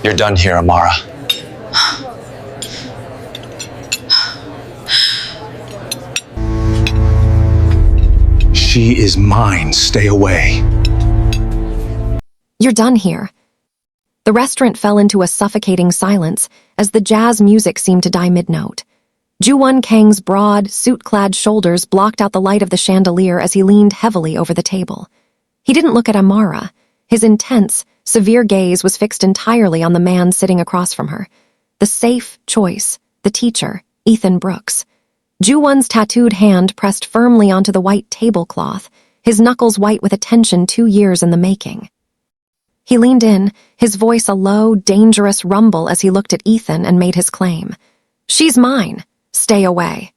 You're done here, Amara. She is mine. Stay away. You're done here. The restaurant fell into a suffocating silence as the jazz music seemed to die mid-note. Joo-Won Kang's broad, suit-clad shoulders blocked out the light of the chandelier as he leaned heavily over the table. He didn't look at Amara. His intense, severe gaze was fixed entirely on the man sitting across from her. The safe choice, the teacher, Ethan Brooks. Joo-Won's tattooed hand pressed firmly onto the white tablecloth, his knuckles white with a tension 2 years in the making. He leaned in, his voice a low, dangerous rumble as he looked at Ethan and made his claim. "She's mine. Stay away."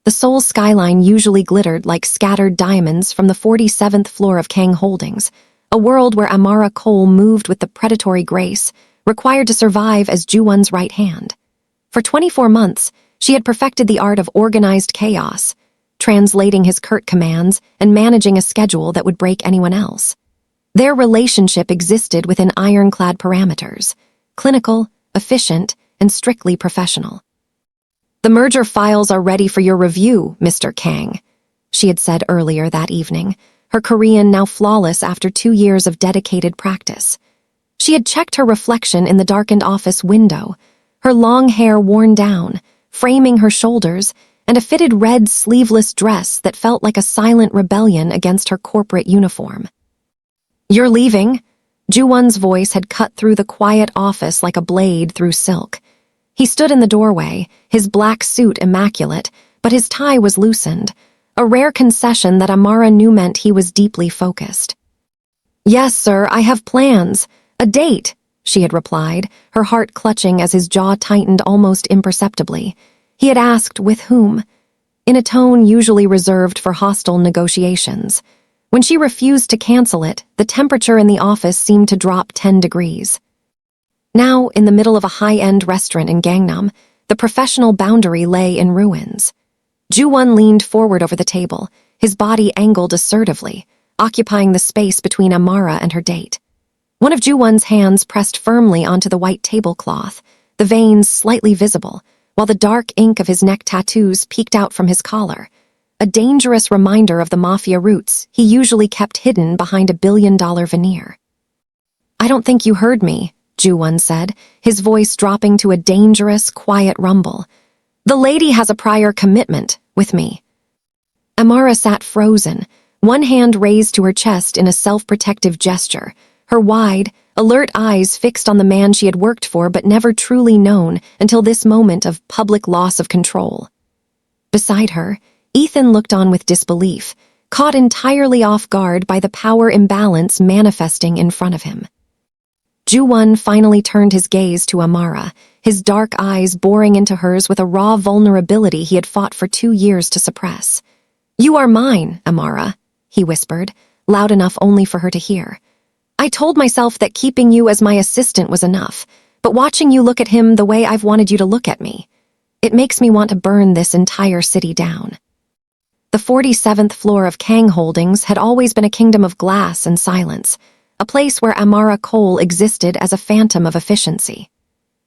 The Seoul skyline usually glittered like scattered diamonds from the 47th floor of Kang Holdings, a world where Amara Cole moved with the predatory grace required to survive as Joo-Won's right hand. For 24 months, she had perfected the art of organized chaos, translating his curt commands and managing a schedule that would break anyone else. Their relationship existed within ironclad parameters, clinical, efficient, and strictly professional. "The merger files are ready for your review, Mr. Kang," she had said earlier that evening, her Korean now flawless after 2 years of dedicated practice. She had checked her reflection in the darkened office window, her long hair worn down, framing her shoulders, and a fitted red sleeveless dress that felt like a silent rebellion against her corporate uniform. "You're leaving?" Joo-Won's voice had cut through the quiet office like a blade through silk. He stood in the doorway, his black suit immaculate, but his tie was loosened, a rare concession that Amara knew meant he was deeply focused. "Yes, sir, I have plans. A date," she had replied, her heart clutching as his jaw tightened almost imperceptibly. He had asked with whom, in a tone usually reserved for hostile negotiations. When she refused to cancel it, the temperature in the office seemed to drop 10 degrees. Now, in the middle of a high-end restaurant in Gangnam, the professional boundary lay in ruins. Joo-Won leaned forward over the table, his body angled assertively, occupying the space between Amara and her date. One of Joo-Won's hands pressed firmly onto the white tablecloth, the veins slightly visible, while the dark ink of his neck tattoos peeked out from his collar, a dangerous reminder of the mafia roots he usually kept hidden behind a billion-dollar veneer. "I don't think you heard me," Joo-Won said, his voice dropping to a dangerous, quiet rumble. "The lady has a prior commitment with me." Amara sat frozen, one hand raised to her chest in a self-protective gesture, her wide, alert eyes fixed on the man she had worked for but never truly known until this moment of public loss of control. Beside her, Ethan looked on with disbelief, caught entirely off guard by the power imbalance manifesting in front of him. Joo-Won finally turned his gaze to Amara, his dark eyes boring into hers with a raw vulnerability he had fought for 2 years to suppress. "You are mine, Amara," he whispered, loud enough only for her to hear. "I told myself that keeping you as my assistant was enough, but watching you look at him the way I've wanted you to look at me, it makes me want to burn this entire city down." The 47th floor of Kang Holdings had always been a kingdom of glass and silence, a place where Amara Cole existed as a phantom of efficiency.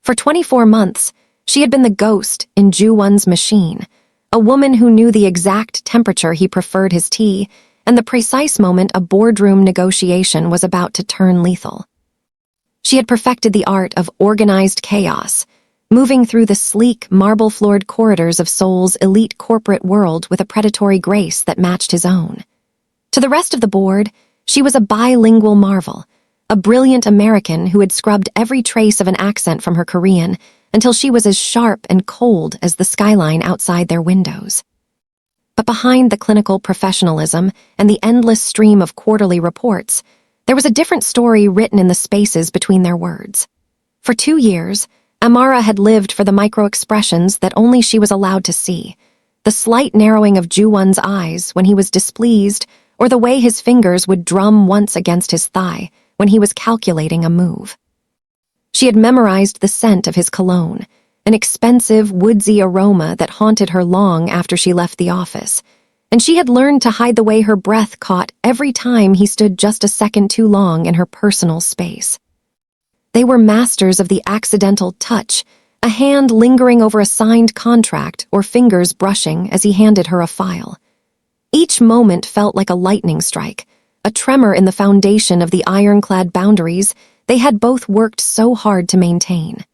For 24 months, she had been the ghost in Joo-Won's machine, a woman who knew the exact temperature he preferred his tea and the precise moment a boardroom negotiation was about to turn lethal. She had perfected the art of organized chaos, moving through the sleek, marble-floored corridors of Seoul's elite corporate world with a predatory grace that matched his own. To the rest of the board, she was a bilingual marvel, a brilliant American who had scrubbed every trace of an accent from her Korean until she was as sharp and cold as the skyline outside their windows. But behind the clinical professionalism and the endless stream of quarterly reports, there was a different story written in the spaces between their words. For 2 years, Amara had lived for the micro-expressions that only she was allowed to see, the slight narrowing of Joo-Won's eyes when he was displeased, or the way his fingers would drum once against his thigh when he was calculating a move. She had memorized the scent of his cologne, an expensive, woodsy aroma that haunted her long after she left the office, and she had learned to hide the way her breath caught every time he stood just a second too long in her personal space. They They were masters of the accidental touch, a hand lingering over a signed contract or fingers brushing as he handed her a file. Each moment felt like a lightning strike, a tremor in the foundation of the ironclad boundaries they had both worked so hard to maintain.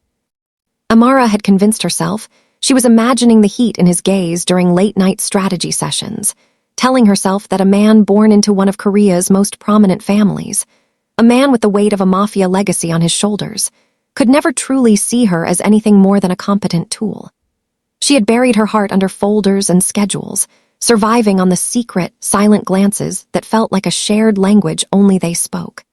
Amara had convinced herself she was imagining the heat in his gaze during late-night strategy sessions, telling herself that a man born into one of Korea's most prominent families, a man with the weight of a mafia legacy on his shoulders, could never truly see her as anything more than a competent tool. She had buried her heart under folders and schedules, surviving on the secret, silent glances that felt like a shared language only they spoke.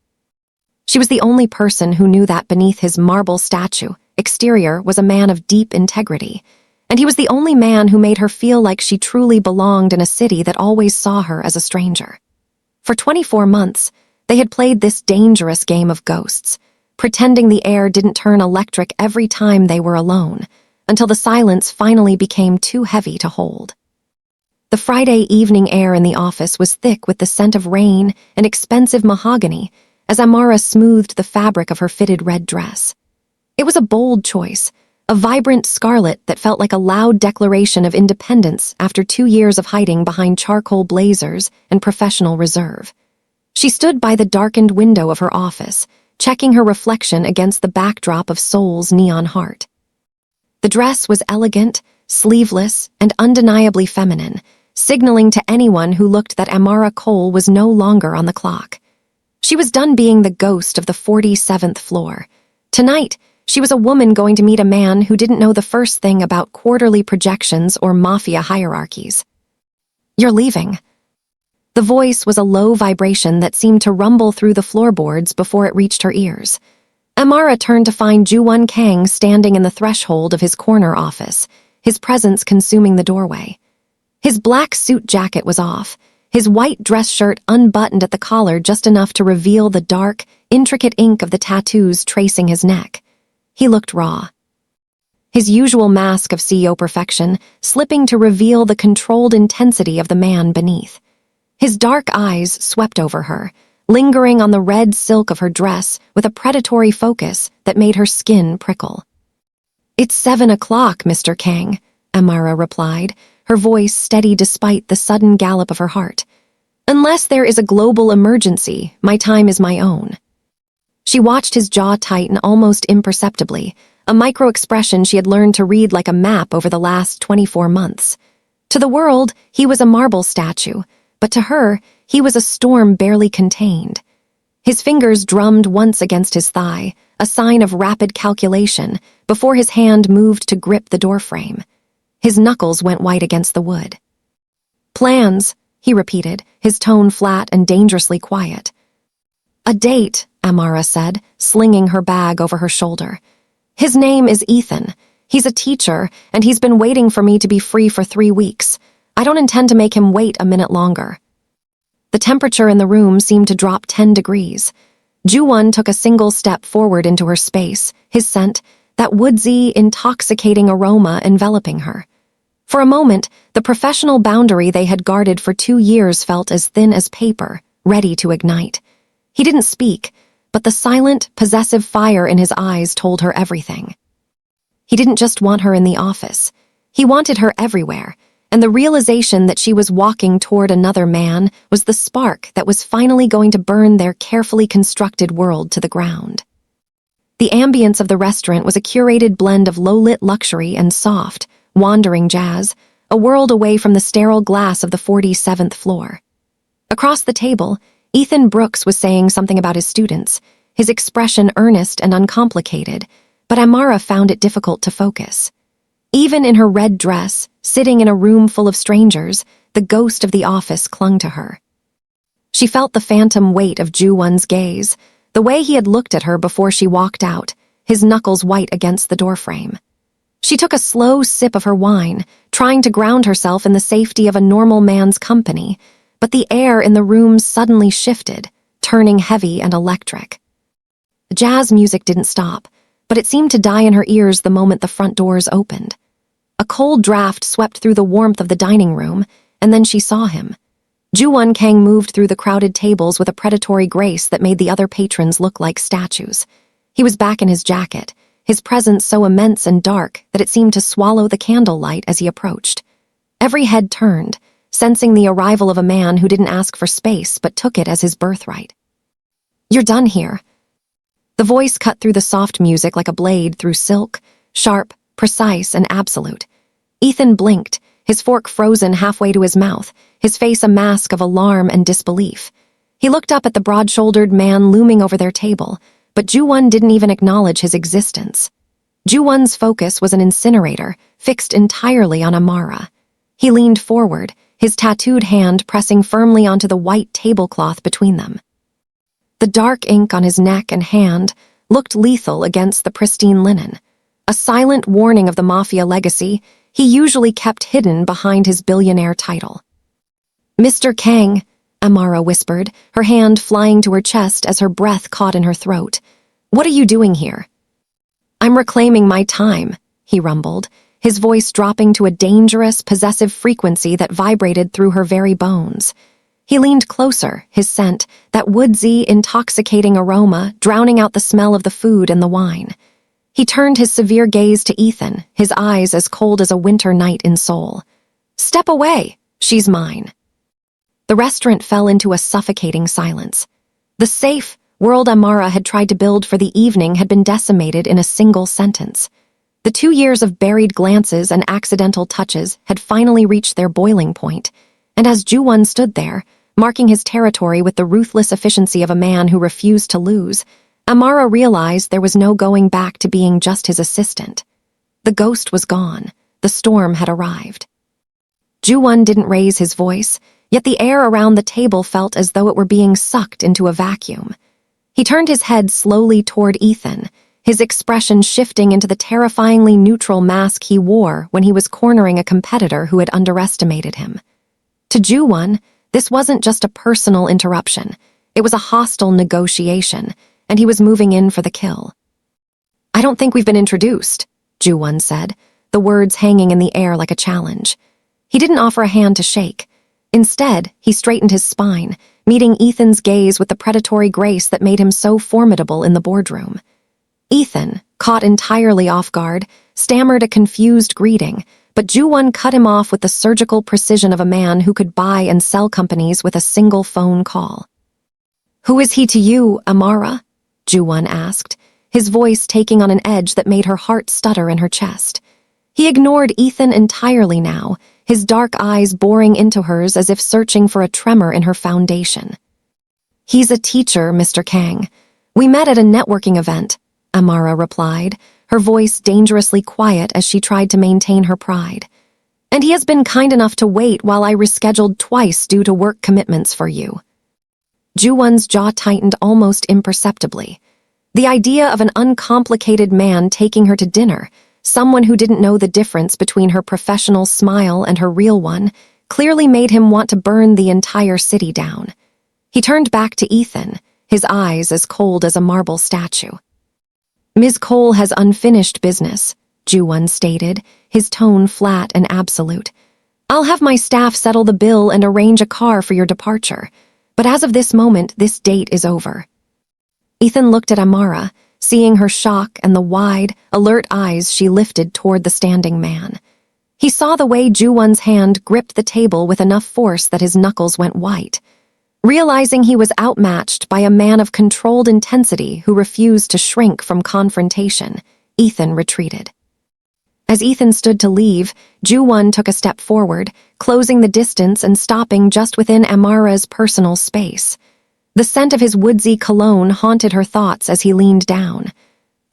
She was the only person who knew that beneath his marble statue, exterior was a man of deep integrity, and he was the only man who made her feel like she truly belonged in a city that always saw her as a stranger. For 24 months, they had played this dangerous game of ghosts, pretending the air didn't turn electric every time they were alone, until the silence finally became too heavy to hold. The Friday evening air in the office was thick with the scent of rain and expensive mahogany as Amara smoothed the fabric of her fitted red dress. It was a bold choice, a vibrant scarlet that felt like a loud declaration of independence after 2 years of hiding behind charcoal blazers and professional reserve. She stood by the darkened window of her office, checking her reflection against the backdrop of Seoul's neon heart. The dress was elegant, sleeveless, and undeniably feminine, signaling to anyone who looked that Amara Cole was no longer on the clock. She was done being the ghost of the 47th floor. Tonight, she was a woman going to meet a man who didn't know the first thing about quarterly projections or mafia hierarchies. "You're leaving." The voice was a low vibration that seemed to rumble through the floorboards before it reached her ears. Amara turned to find Joo-Won Kang standing in the threshold of his corner office, his presence consuming the doorway. His black suit jacket was off, his white dress shirt unbuttoned at the collar just enough to reveal the dark, intricate ink of the tattoos tracing his neck. He looked raw. His usual mask of CEO perfection slipping to reveal the controlled intensity of the man beneath. His dark eyes swept over her, lingering on the red silk of her dress with a predatory focus that made her skin prickle. "It's 7 o'clock, Mr. Kang," Amara replied, her voice steady despite the sudden gallop of her heart. "Unless there is a global emergency, my time is my own." She watched his jaw tighten almost imperceptibly, a micro-expression she had learned to read like a map over the last 24 months. To the world, he was a marble statue, but to her, he was a storm barely contained. His fingers drummed once against his thigh, a sign of rapid calculation, before his hand moved to grip the doorframe. His knuckles went white against the wood. "Plans," he repeated, his tone flat and dangerously quiet. "A date," Amara said, slinging her bag over her shoulder. "His name is Ethan. He's a teacher, and he's been waiting for me to be free for 3 weeks. I don't intend to make him wait a minute longer." The temperature in the room seemed to drop 10 degrees. Joo-Won took a single step forward into her space, his scent, that woodsy, intoxicating aroma enveloping her. For a moment, the professional boundary they had guarded for 2 years felt as thin as paper, ready to ignite. He didn't speak, but the silent, possessive fire in his eyes told her everything. He didn't just want her in the office. He wanted her everywhere, and the realization that she was walking toward another man was the spark that was finally going to burn their carefully constructed world to the ground. The ambience of the restaurant was a curated blend of low-lit luxury and soft, wandering jazz, a world away from the sterile glass of the 47th floor. Across the table, Ethan Brooks was saying something about his students, his expression earnest and uncomplicated, but Amara found it difficult to focus. Even in her red dress, sitting in a room full of strangers, the ghost of the office clung to her. She felt the phantom weight of Joo-Won's gaze, the way he had looked at her before she walked out, his knuckles white against the doorframe. She took a slow sip of her wine, trying to ground herself in the safety of a normal man's company, but the air in the room suddenly shifted, turning heavy and electric. The jazz music didn't stop, but it seemed to die in her ears the moment the front doors opened. A cold draft swept through the warmth of the dining room, and then she saw him. Joo-Won Kang moved through the crowded tables with a predatory grace that made the other patrons look like statues. He was back in his jacket, his presence so immense and dark that it seemed to swallow the candlelight as he approached. Every head turned, sensing the arrival of a man who didn't ask for space but took it as his birthright. "You're done here." The voice cut through the soft music like a blade through silk, sharp, precise, and absolute. Ethan blinked, his fork frozen halfway to his mouth, his face a mask of alarm and disbelief. He looked up at the broad-shouldered man looming over their table, but Joo-Won didn't even acknowledge his existence. Joo-Won's focus was an incinerator, fixed entirely on Amara. He leaned forward, his tattooed hand pressing firmly onto the white tablecloth between them. The dark ink on his neck and hand looked lethal against the pristine linen, a silent warning of the mafia legacy he usually kept hidden behind his billionaire title. "Mr. Kang," Amara whispered, her hand flying to her chest as her breath caught in her throat. "What are you doing here?" "I'm reclaiming my time," he rumbled, his voice dropping to a dangerous, possessive frequency that vibrated through her very bones. He leaned closer, his scent, that woodsy, intoxicating aroma, drowning out the smell of the food and the wine. He turned his severe gaze to Ethan, his eyes as cold as a winter night in Seoul. "Step away, she's mine." The restaurant fell into a suffocating silence. The safe world Amara had tried to build for the evening had been decimated in a single sentence. The 2 years of buried glances and accidental touches had finally reached their boiling point, and as Joo-Won stood there, marking his territory with the ruthless efficiency of a man who refused to lose, Amara realized there was no going back to being just his assistant. The ghost was gone. The storm had arrived. Joo-Won didn't raise his voice, yet the air around the table felt as though it were being sucked into a vacuum. He turned his head slowly toward Ethan, his expression shifting into the terrifyingly neutral mask he wore when he was cornering a competitor who had underestimated him. To Joo-Won, this wasn't just a personal interruption. It was a hostile negotiation, and he was moving in for the kill. "I don't think we've been introduced," Joo-Won said, the words hanging in the air like a challenge. He didn't offer a hand to shake. Instead, he straightened his spine, meeting Ethan's gaze with the predatory grace that made him so formidable in the boardroom. Ethan, caught entirely off guard, stammered a confused greeting, but Joo-Won cut him off with the surgical precision of a man who could buy and sell companies with a single phone call. "Who is he to you, Amara?" Joo-Won asked, his voice taking on an edge that made her heart stutter in her chest. He ignored Ethan entirely now, his dark eyes boring into hers as if searching for a tremor in her foundation. "He's a teacher, Mr. Kang. We met at a networking event," Amara replied, her voice dangerously quiet as she tried to maintain her pride. "And he has been kind enough to wait while I rescheduled twice due to work commitments for you." Joo-Won's jaw tightened almost imperceptibly. The idea of an uncomplicated man taking her to dinner, someone who didn't know the difference between her professional smile and her real one, clearly made him want to burn the entire city down. He turned back to Ethan, his eyes as cold as a marble statue. "Ms. Cole has unfinished business," Joo-Won stated, his tone flat and absolute. "I'll have my staff settle the bill and arrange a car for your departure, but as of this moment, this date is over." Ethan looked at Amara, seeing her shock and the wide, alert eyes she lifted toward the standing man. He saw the way Joo-Won's hand gripped the table with enough force that his knuckles went white. Realizing he was outmatched by a man of controlled intensity who refused to shrink from confrontation, Ethan retreated. As Ethan stood to leave, Joo-Won took a step forward, closing the distance and stopping just within Amara's personal space. The scent of his woodsy cologne haunted her thoughts as he leaned down.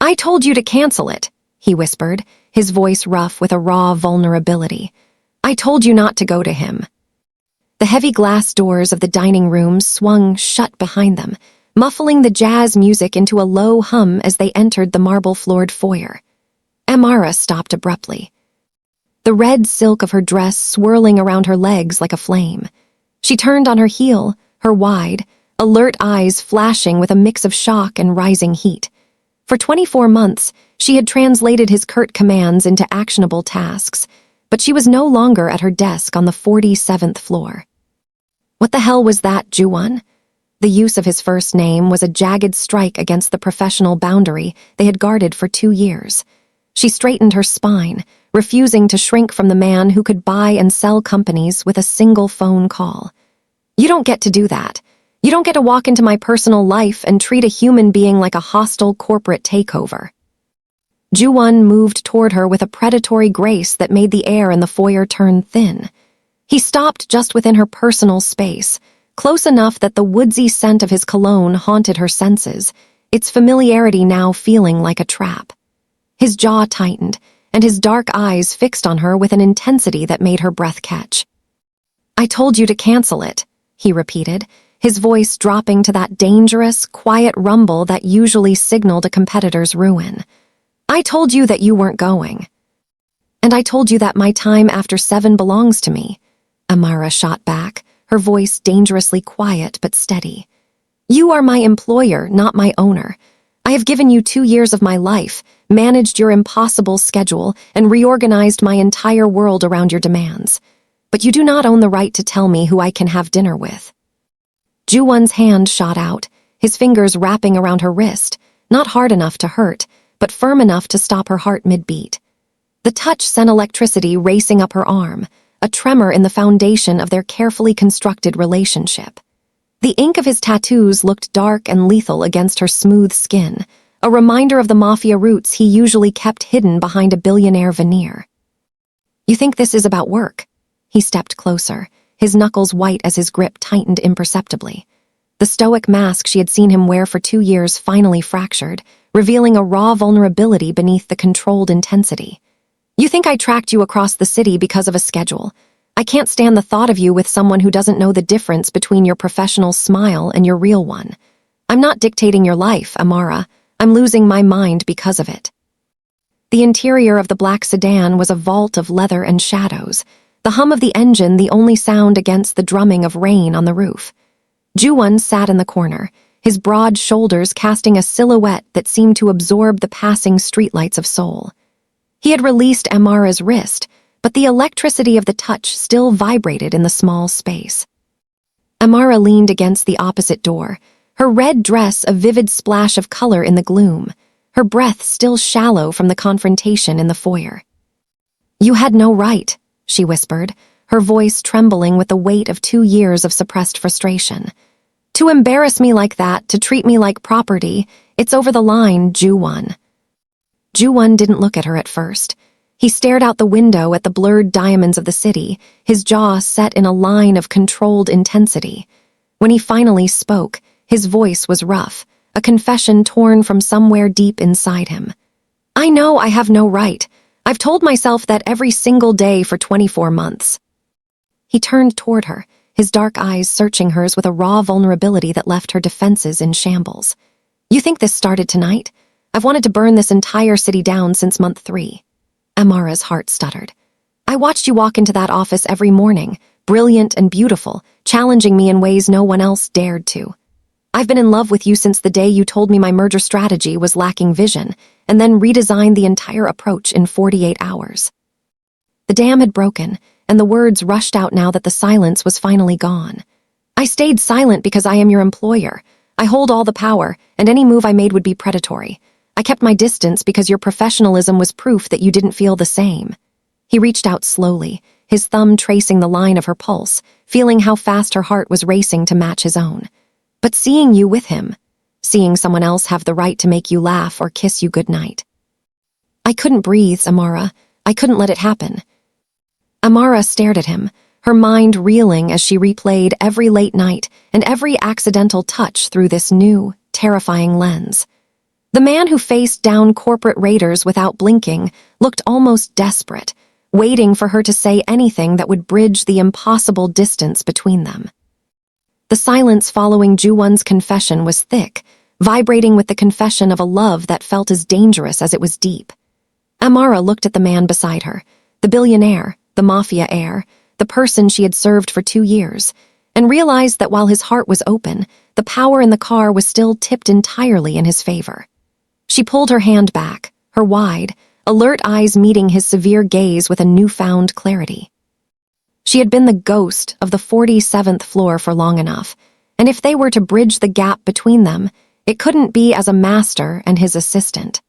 "I told you to cancel it," he whispered, his voice rough with a raw vulnerability. "I told you not to go to him." The heavy glass doors of the dining room swung shut behind them, muffling the jazz music into a low hum as they entered the marble-floored foyer. Amara stopped abruptly, the red silk of her dress swirling around her legs like a flame. She turned on her heel, her wide, alert eyes flashing with a mix of shock and rising heat. For 24 months, she had translated his curt commands into actionable tasks, but she was no longer at her desk on the 47th floor. "What the hell was that, Joo-Won?" The use of his first name was a jagged strike against the professional boundary they had guarded for 2 years. She straightened her spine, refusing to shrink from the man who could buy and sell companies with a single phone call. You don't get to do that. You don't get to walk into my personal life and treat a human being like a hostile corporate takeover. Joo-Won moved toward her with a predatory grace that made the air in the foyer turn thin. He stopped just within her personal space, close enough that the woodsy scent of his cologne haunted her senses, its familiarity now feeling like a trap. His jaw tightened, and his dark eyes fixed on her with an intensity that made her breath catch. "I told you to cancel it," he repeated, his voice dropping to that dangerous, quiet rumble that usually signaled a competitor's ruin. "I told you that you weren't going. And I told you that my time after 7 belongs to me," Amara shot back, her voice dangerously quiet but steady. "You are my employer, not my owner. I have given you 2 years of my life, managed your impossible schedule, and reorganized my entire world around your demands. But you do not own the right to tell me who I can have dinner with." Joo-Won's hand shot out, his fingers wrapping around her wrist, not hard enough to hurt, but firm enough to stop her heart mid-beat. The touch sent electricity racing up her arm, a tremor in the foundation of their carefully constructed relationship. The ink of his tattoos looked dark and lethal against her smooth skin, a reminder of the mafia roots he usually kept hidden behind a billionaire veneer. "You think this is about work?" He stepped closer, his knuckles white as his grip tightened imperceptibly. The stoic mask she had seen him wear for 2 years finally fractured, revealing a raw vulnerability beneath the controlled intensity. "You think I tracked you across the city because of a schedule. I can't stand the thought of you with someone who doesn't know the difference between your professional smile and your real one. I'm not dictating your life, Amara. I'm losing my mind because of it." The interior of the black sedan was a vault of leather and shadows, the hum of the engine the only sound against the drumming of rain on the roof. Joo-Won sat in the corner, his broad shoulders casting a silhouette that seemed to absorb the passing streetlights of Seoul. He had released Amara's wrist, but the electricity of the touch still vibrated in the small space. Amara leaned against the opposite door, her red dress a vivid splash of color in the gloom, her breath still shallow from the confrontation in the foyer. "You had no right," she whispered, her voice trembling with the weight of 2 years of suppressed frustration. "To embarrass me like that, to treat me like property, it's over the line, Joo-Won." Joo-Won didn't look at her at first. He stared out the window at the blurred diamonds of the city, his jaw set in a line of controlled intensity. When he finally spoke, his voice was rough, a confession torn from somewhere deep inside him. "I know I have no right. I've told myself that every single day for 24 months. He turned toward her, his dark eyes searching hers with a raw vulnerability that left her defenses in shambles. "You think this started tonight? I've wanted to burn this entire city down since month 3. Amara's heart stuttered. "I watched you walk into that office every morning, brilliant and beautiful, challenging me in ways no one else dared to. I've been in love with you since the day you told me my merger strategy was lacking vision, and then redesigned the entire approach in 48 hours. The dam had broken, and the words rushed out now that the silence was finally gone. "I stayed silent because I am your employer. I hold all the power, and any move I made would be predatory. I kept my distance because your professionalism was proof that you didn't feel the same." He reached out slowly, his thumb tracing the line of her pulse, feeling how fast her heart was racing to match his own. "But seeing you with him, seeing someone else have the right to make you laugh or kiss you goodnight. I couldn't breathe, Amara. I couldn't let it happen." Amara stared at him, her mind reeling as she replayed every late night and every accidental touch through this new, terrifying lens. The man who faced down corporate raiders without blinking looked almost desperate, waiting for her to say anything that would bridge the impossible distance between them. The silence following Joo-Won's confession was thick, vibrating with the confession of a love that felt as dangerous as it was deep. Amara looked at the man beside her, the billionaire, the mafia heir, the person she had served for 2 years, and realized that while his heart was open, the power in the car was still tipped entirely in his favor. She pulled her hand back, her wide, alert eyes meeting his severe gaze with a newfound clarity. She had been the ghost of the 47th floor for long enough, and if they were to bridge the gap between them, it couldn't be as a master and his assistant.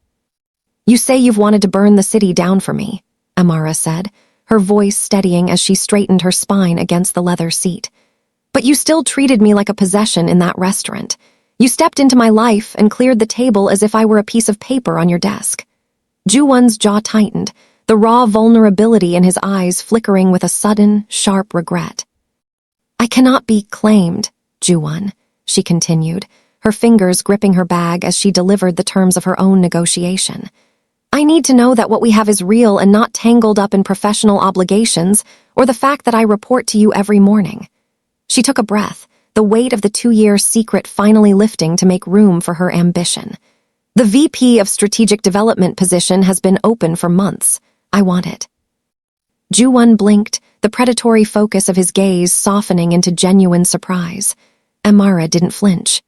"You say you've wanted to burn the city down for me," Amara said, her voice steadying as she straightened her spine against the leather seat. "But you still treated me like a possession in that restaurant. You stepped into my life and cleared the table as if I were a piece of paper on your desk." Joo-Won's jaw tightened, the raw vulnerability in his eyes flickering with a sudden, sharp regret. "I cannot be claimed, Joo-Won," she continued, her fingers gripping her bag as she delivered the terms of her own negotiation. "I need to know that what we have is real and not tangled up in professional obligations or the fact that I report to you every morning." She took a breath, the weight of the 2-year secret finally lifting to make room for her ambition. "The VP of Strategic Development position has been open for months. I want it." Joo-Won blinked, the predatory focus of his gaze softening into genuine surprise. Amara didn't flinch.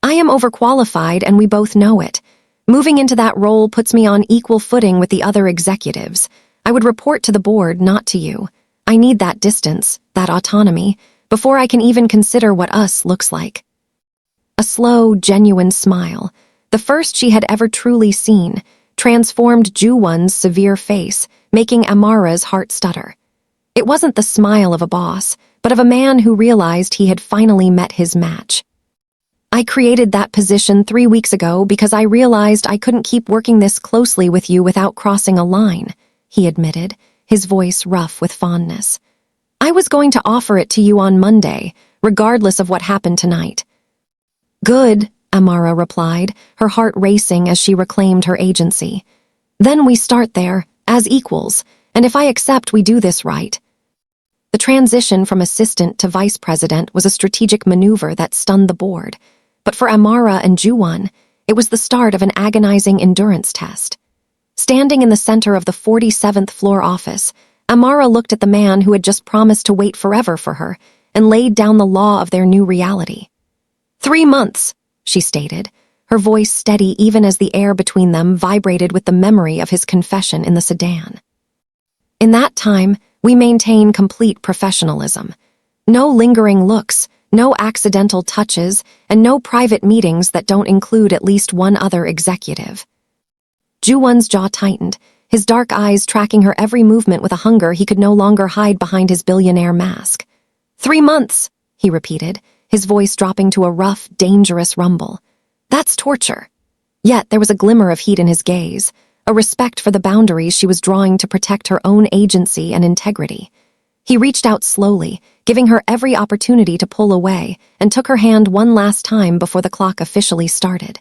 "I am overqualified and we both know it. Moving into that role puts me on equal footing with the other executives. I would report to the board, not to you. I need that distance, that autonomy, before I can even consider what us looks like." A slow, genuine smile, the first she had ever truly seen, transformed Joo-Won's severe face, making Amara's heart stutter. It wasn't the smile of a boss, but of a man who realized he had finally met his match. "I created that position 3 weeks ago because I realized I couldn't keep working this closely with you without crossing a line," he admitted, his voice rough with fondness. "I was going to offer it to you on Monday, regardless of what happened tonight." "Good," Amara replied, her heart racing as she reclaimed her agency. "Then we start there, as equals, and if I accept we do this right." The transition from assistant to vice president was a strategic maneuver that stunned the board, but for Amara and Joo-Won, it was the start of an agonizing endurance test. Standing in the center of the 47th floor office, Amara looked at the man who had just promised to wait forever for her and laid down the law of their new reality. 3 months, she stated, her voice steady even as the air between them vibrated with the memory of his confession in the sedan. "In that time, we maintain complete professionalism. No lingering looks, no accidental touches, and no private meetings that don't include at least one other executive." Joo-Won's jaw tightened, his dark eyes tracking her every movement with a hunger he could no longer hide behind his billionaire mask. 3 months, he repeated, his voice dropping to a rough, dangerous rumble. "That's torture." Yet there was a glimmer of heat in his gaze, a respect for the boundaries she was drawing to protect her own agency and integrity. He reached out slowly, giving her every opportunity to pull away, and took her hand one last time before the clock officially started.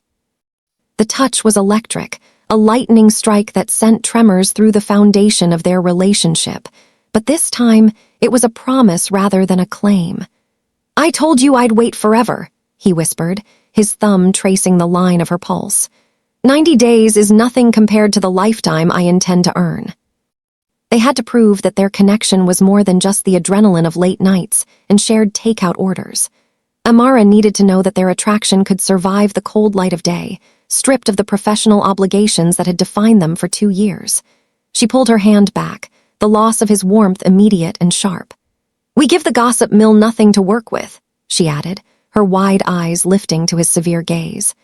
The touch was electric, a lightning strike that sent tremors through the foundation of their relationship, but this time it was a promise rather than a claim. "I told you I'd wait forever," he whispered, his thumb tracing the line of her pulse. 90 days is nothing compared to the lifetime I intend to earn." They had to prove that their connection was more than just the adrenaline of late nights and shared takeout orders. Amara needed to know that their attraction could survive the cold light of day, stripped of the professional obligations that had defined them for 2 years. She pulled her hand back, the loss of his warmth immediate and sharp. "We give the gossip mill nothing to work with," she added, her wide eyes lifting to his severe gaze.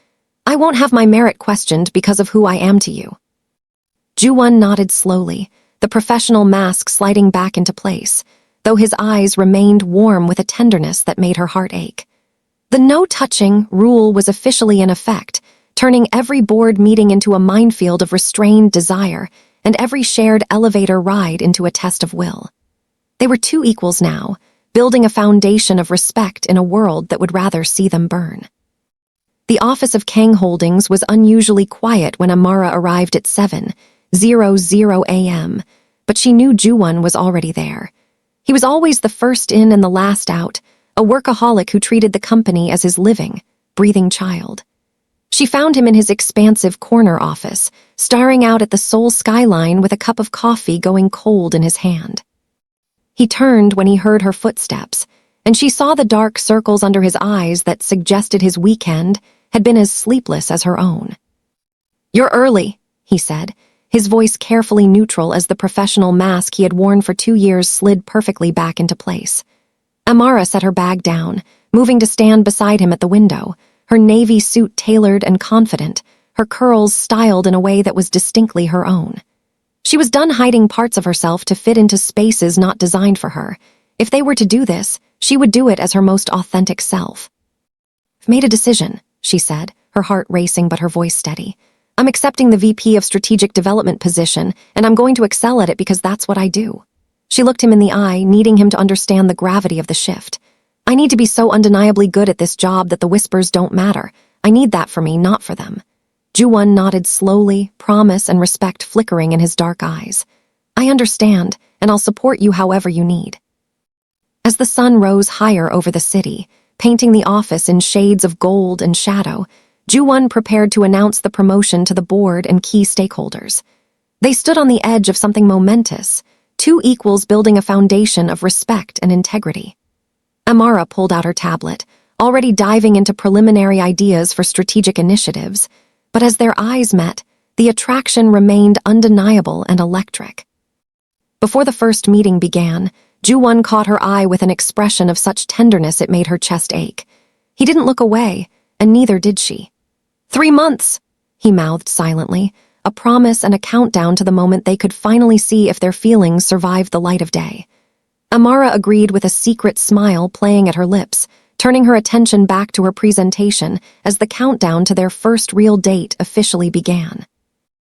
"I won't have my merit questioned because of who I am to you." Joo-Won nodded slowly, the professional mask sliding back into place, though his eyes remained warm with a tenderness that made her heart ache. The no-touching rule was officially in effect, turning every board meeting into a minefield of restrained desire and every shared elevator ride into a test of will. They were 2 equals now, building a foundation of respect in a world that would rather see them burn. The office of Kang Holdings was unusually quiet when Amara arrived at 7:00 a.m., but she knew Joo-Won was already there. He was always the first in and the last out, a workaholic who treated the company as his living, breathing child. She found him in his expansive corner office, staring out at the Seoul skyline with a cup of coffee going cold in his hand. He turned when he heard her footsteps, and she saw the dark circles under his eyes that suggested his weekend had been as sleepless as her own. "You're early," he said, his voice carefully neutral as the professional mask he had worn for 2 years slid perfectly back into place. Amara set her bag down, moving to stand beside him at the window, her navy suit tailored and confident, her curls styled in a way that was distinctly her own. She was done hiding parts of herself to fit into spaces not designed for her. If they were to do this, she would do it as her most authentic self. "I've made a decision," she said, her heart racing but her voice steady. "I'm accepting the VP of Strategic Development position, and I'm going to excel at it because that's what I do." She looked him in the eye, needing him to understand the gravity of the shift. "I need to be so undeniably good at this job that the whispers don't matter. I need that for me, not for them." Joo-Won nodded slowly, promise and respect flickering in his dark eyes. "I understand, and I'll support you however you need." As the sun rose higher over the city, painting the office in shades of gold and shadow, Joo-Won prepared to announce the promotion to the board and key stakeholders. They stood on the edge of something momentous, two equals building a foundation of respect and integrity. Amara pulled out her tablet, already diving into preliminary ideas for strategic initiatives, but as their eyes met, the attraction remained undeniable and electric. Before the first meeting began, Joo-Won caught her eye with an expression of such tenderness it made her chest ache. He didn't look away, and neither did she. 3 months, he mouthed silently, a promise and a countdown to the moment they could finally see if their feelings survived the light of day. Amara agreed with a secret smile playing at her lips, turning her attention back to her presentation as the countdown to their first real date officially began.